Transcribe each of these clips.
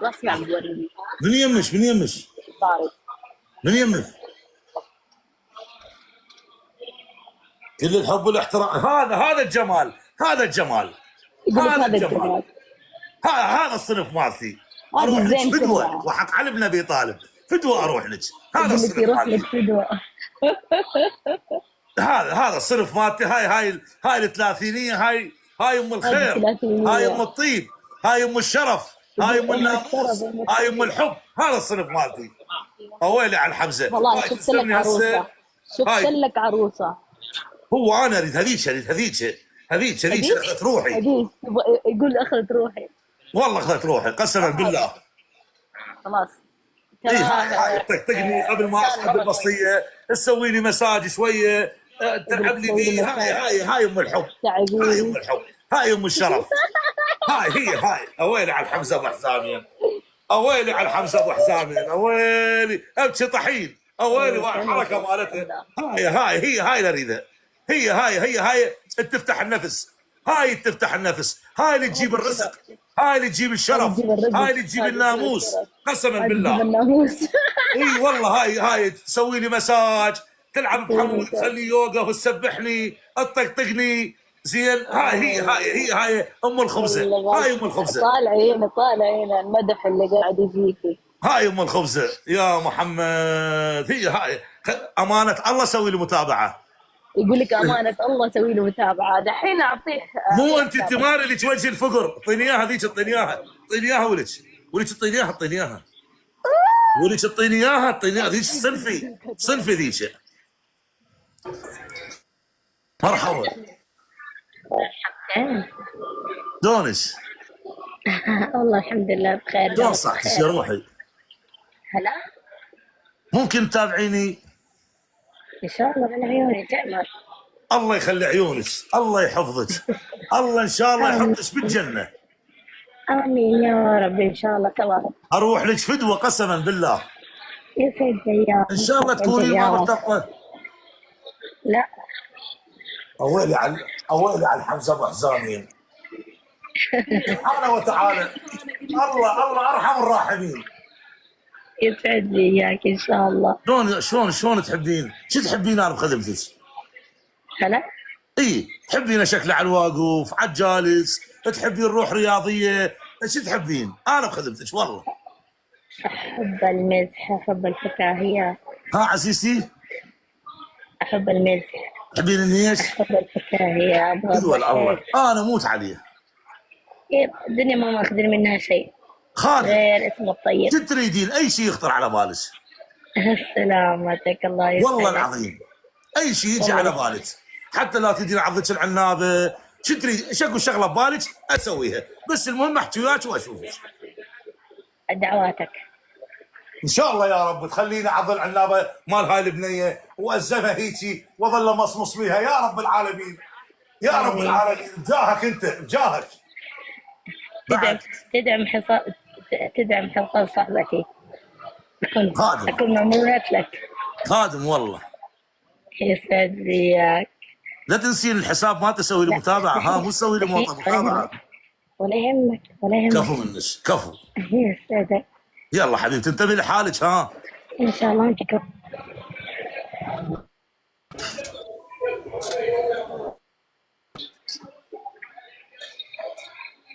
واسمع بوريني. من يمش من يمش طارق. من يمك. كل الحب والاحترام. هذا الجمال، هذا الجمال، يقول لك هذا هذا الجمال، الجمال. هذا الصنف مالتي. هذه اروح لك الزين فدوه كلها. وحق علي بن ابي طالب، فدوه اروح لك. هذا يقول لك الصنف يروح لك مالتي. فدوة. هذا الصنف مالتي. هاي الثلاثينيه. هاي ام هذه الخير، هاي ام الثلاثينية. الطيب، هاي ام الشرف، هاي ام أم الشرف الناموس، أم هاي ام الطيب. الحب. هذا الصنف مالتي. اويلي على الحمزه. والله هاي شفت لك تسلمني هسه. عروسة. شفت هاي لك عروسة. هو انا اريد هذيك هديك. اخذت روحي. هديك يقول أخذت روحي. والله اخذت روحي قسما بالله. خلاص. اي ترى هاي تطقني قبل ما إنسان اصحى مرة بالبسطيه، تسوي لي مساج شويه، تلعب لي كويس. بي. هاي ام الحب، هاي تعبيني. ام الحب، هاي ام الشرف. هاي اويلي على الحمزه ابو حزامين، اويلي على الحمزه ابو حزامين، اويلي ابكي طحين، اويلي حركه مالتها. هاي اللي اريدها. هاي تفتح النفس، هاي تفتح النفس، هاي اللي تجيب الرزق، هاي اللي تجيب الشرف، هاي اللي تجيب الناموس قسما هذه تجيب بالله. الناموس. اي والله هاي تسوي لي مساج، تلعب بحمود، تخليه يوقف وتسبحني، تطقطقني زين. هاي ام الخبزه، هاي ام الخبزه، طالع هنا طالع هنا المدح اللي قاعد يجيكي. هاي ام الخبزه يا محمد. هاي امانه الله سوي لي متابعه. يقول لك امانه الله سوي له متابعه دحين اعطيه. مو انت التمار اللي توجه الفقر، اعطيني اياها ذيك، اعطيني اياها ولك اعطيني اياها، اعطيني اياها ولك اعطيني اياها، اعطيني اياها ذيك صنفي ذيك. مرحبا. دونش. والله الحمد لله بخير. دون صحتك يا روحي؟ هلا. ممكن تتابعيني؟ ان شاء الله من عيوني تعمر. الله يخلي عيونك، الله يحفظك، الله ان شاء الله يحطك بالجنه. امين يا رب ان شاء الله سوا. اروح لك فدوه قسما بالله. يسعد اياك ان شاء الله تكوني ما مرتبطه. لا. اويلي على الحمزه ابو حزامين. سبحانه وتعالى. الله ارحم الراحمين. يسعد لي اياك ان شاء الله. شلون تحبين؟ شو تحبين انا بخدمتك؟ هلا. اي تحبين شكل على الواقف، على الجالس، تحبين الروح رياضيه، شو تحبين؟ انا بخدمتك والله. احب المزح، احب الفكاهيات. ها عزيزتي؟ احب المزح. تحبين النيش؟ احب الفكاهيات. قدوة الله انا اموت عليه. الدنيا ما ماخذين منها شيء خادم. غير اسمه الطيب. شو تريدين؟ اي شيء يخطر على بالك. سلامتك الله يسعدك. والله العظيم اي شيء يجي على بالك، حتى لا تدين عضك العنابه، شو تريد؟ شكو شغله ببالك اسويها، بس المهم احكي وياك واشوفك. دعواتك. ان شاء الله يا رب تخليني اعض العنابه مال هاي البنيه وازفها هيجي واظل مصمص بيها يا رب العالمين، يا رب العالمين. بجاهك انت، بجاهك. تدعم حصان صاحبتي. خادم. اكون ممنونة لك. خادم والله. يسعد لي اياك. لا تنسين الحساب ما تسوي لي متابعه، ها مو تسوي لي متابعه. ولا يهمك ولا يهمك. كفو منك كفو. يسعدك. يلا حبيبتي انتبهي لحالك. ها ان شاء الله انت كفو.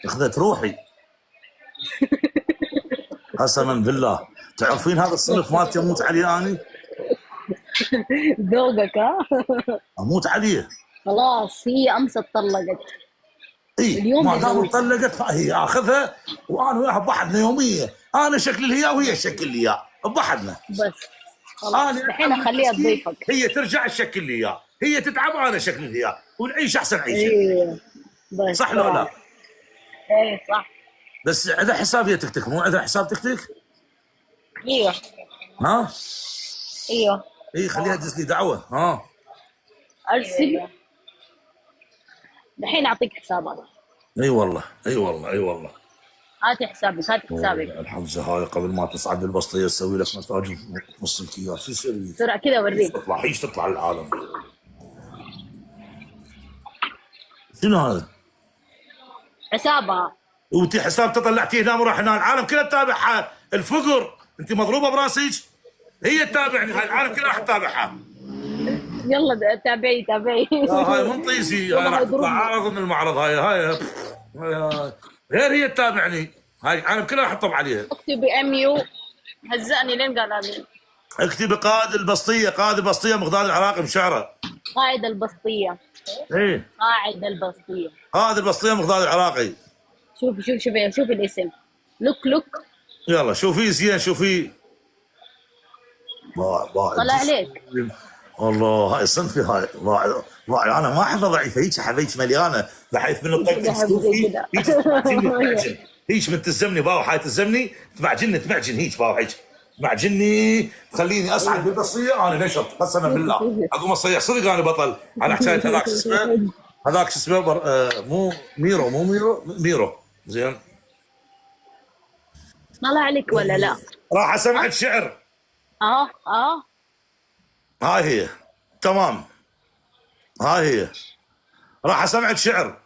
اخذت روحي قسما بالله. تعرفين هذا الصنف مالتي اموت عليه اني. ذوقك ها. اموت عليه. خلاص هي امس اتطلقت. اي اليوم ما دام بتزوجها. طلقت هي اخذها وانا وياها بحدنا يوميه، انا شكل الهيا وهي شكل الهيا بحدنا. بس خلاص الحين اخليها تضيفك. هي ترجع الشكل الهيا، هي تتعب انا شكل الهيا، ونعيش احسن عيشه. ايوه بس صح لو لا؟ ايه صح. بس عندها حساب هي تكتك، مو عندها حساب تكتك؟ ايوه. ها؟ ايوه. اي خليها تدز لي دعوه. ها ارسل. الحين اعطيك حسابك. اي والله اي والله اي والله. هاتي حسابك هاتي حسابك. الحمزه هاي قبل ما تصعد البسطيه تسوي لك مساج نص الكياس. شو تسوي؟ بسرعه كذا اوريك. تطلع هيش تطلع للعالم. شنو هذا؟ حسابها. وانت حساب طلعتيه هنا وراح هنا، العالم كله تتابعها. الفقر انت مضروبه براسك، هي تتابعني، هاي العالم كله راح تتابعها. يلا تابعي تابعي. هاي من طيزي، هاي راح تطلع عارض من المعرض. غير هي تتابعني، هاي العالم كله راح يطب عليها. اكتبي ام يو، هزقني لين قال هذا. اكتبي قائد البسطيه، قائد البسطيه مقداد العراقي بشعره. قائد البسطية. ايه قائد البسطية. قائد البسطيه مقداد العراقي. شوفي الاسم. لوك. يلا شوفيه زين، شوفيه. طلع عليك. والله هاي صنفي، هاي انا ما احبها ضعيفه، هيك حبيك مليانه بحيث من الطقطق شوفي هيك تمعجن، هيك من تلزمني باو، هاي تلزمني تمعجن هيك باو، هيك تمعجني تخليني اصعد بالبصيه. انا نشط قسما بالله، اقوم اصيح صدق انا بطل على حكايه هذاك شو اسمه، هذاك شو اسمه مو ميرو زين. طلع عليك ولا لا؟ راح اسمعك شعر. اه هاي هي تمام، هاي هي راح اسمعك شعر.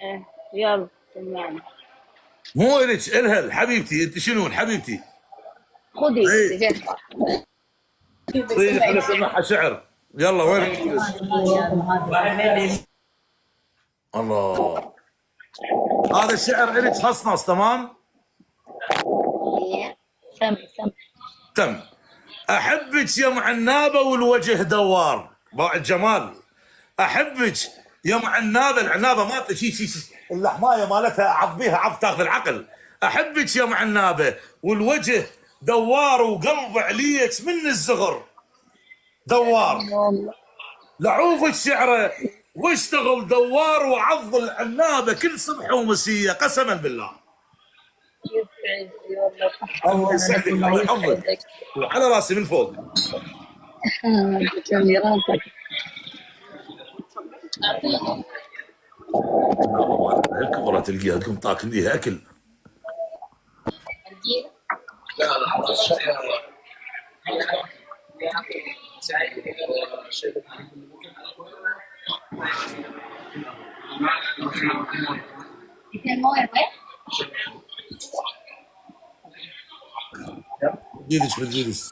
ايه يلا سمعني. مو الك الها حبيبتي، انت شنو حبيبتي؟ خذي ايه خليني اسمعها شعر. يلا وين الله، هذا الشعر الك خصنص تمام. سم تم. احبك يا معنابه والوجه دوار، باع الجمال. احبك يا معنابه، العنابه مالته شي اللحمايه مالتها عض عض تاخذ العقل. احبك يا معنابه والوجه دوار، وقلب عليك من الزغر دوار. لعوف الشعره واشتغل دوار، وعض العنابه كل صبح ومسيه قسما بالله. الله يسعدك، الله يحفظك، وعلى راسي من فوق. الكبرى تلقيها تقوم تاكل ليها اكل. جيدش بالجيدش.